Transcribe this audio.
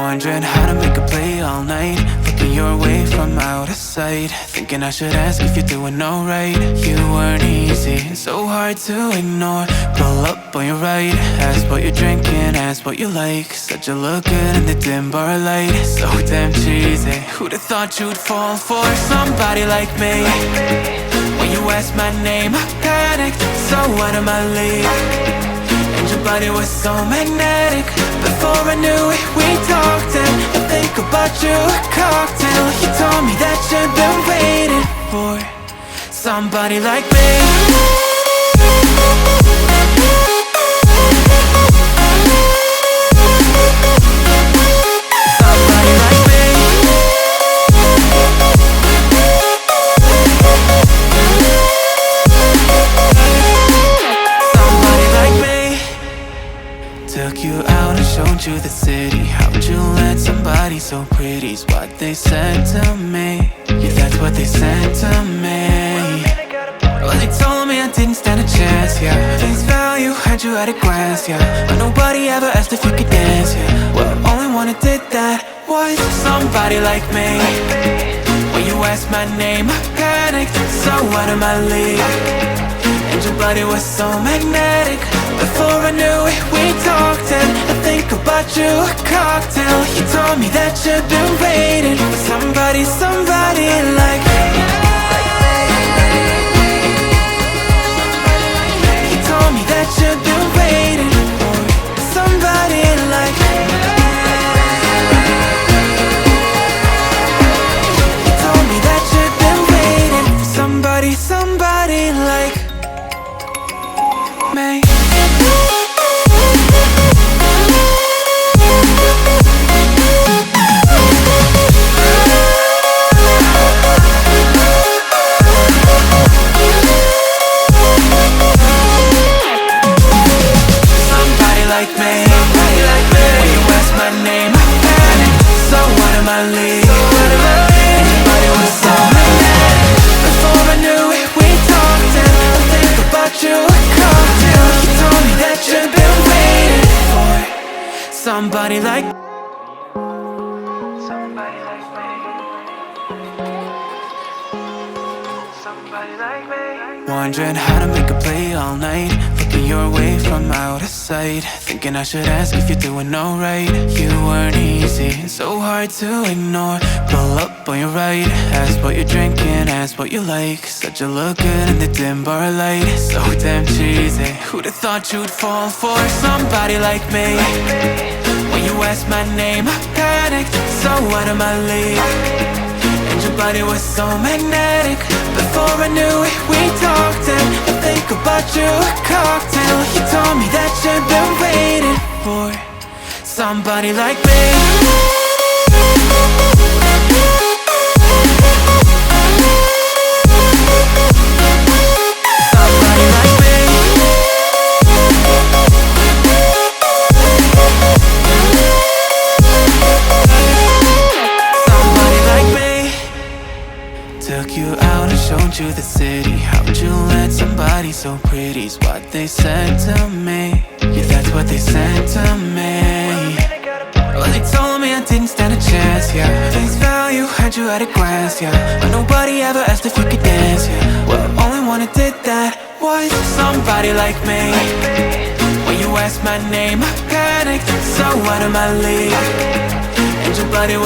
Wondering how to make a play all night, looking your way from out of sight, thinking I should ask if you're doing alright. You weren't easy, so hard to ignore. Pull up on your right, ask what you're drinking, ask what you like. Said you look good in the dim bar light, so damn cheesy. Who'd have thought you'd fall for somebody like me? When you asked my name, I panicked, so out of my league. And your body was so magnetic. Before I knew it, we talked, and I think about you a cocktail. You told me that you've been waiting for somebody like me. Took you out and showed you the city. How'd you let somebody so pretty's what they said to me? Yeah, that's what they said to me. Well, they told me I didn't stand a chance, yeah. Face value, had you at a glance, yeah. But nobody ever asked if you could dance, yeah. Well, only one who did that was somebody like me. When you asked my name, I panicked, so out of my league. And your body was so magnetic. Before I knew it, we talked, and I think about you a cocktail. You told me that you've been waiting for somebody like me. You told me that you've been waiting for somebody like me. You told me that you've been waiting for somebody like me. Somebody like me. Wondering how to make a play all night, looking your way from out of sight, thinking I should ask if you're doing alright. You weren't easy, so hard to ignore. Pull up on your right, ask what you're drinking, ask what you like. Said you look good in the dim bar light, so damn cheesy. Who'd have thought you'd fall for somebody like me? When you asked my name, I panicked, so out of my league. And your body was so magnetic. Before I knew it, we talked, and I think about you a cocktail. You told me that you've been waiting for somebody like me. Took you out and showed you the city. How'd you let somebody so pretty's what they said to me? Yeah, that's what they said to me. Well, they told me I didn't stand a chance, yeah. Face value, had you at a glance, yeah. But nobody ever asked if you could dance, yeah. Well, only one who did that was somebody like me. When you asked my name, I panicked, so out of my league. And your body was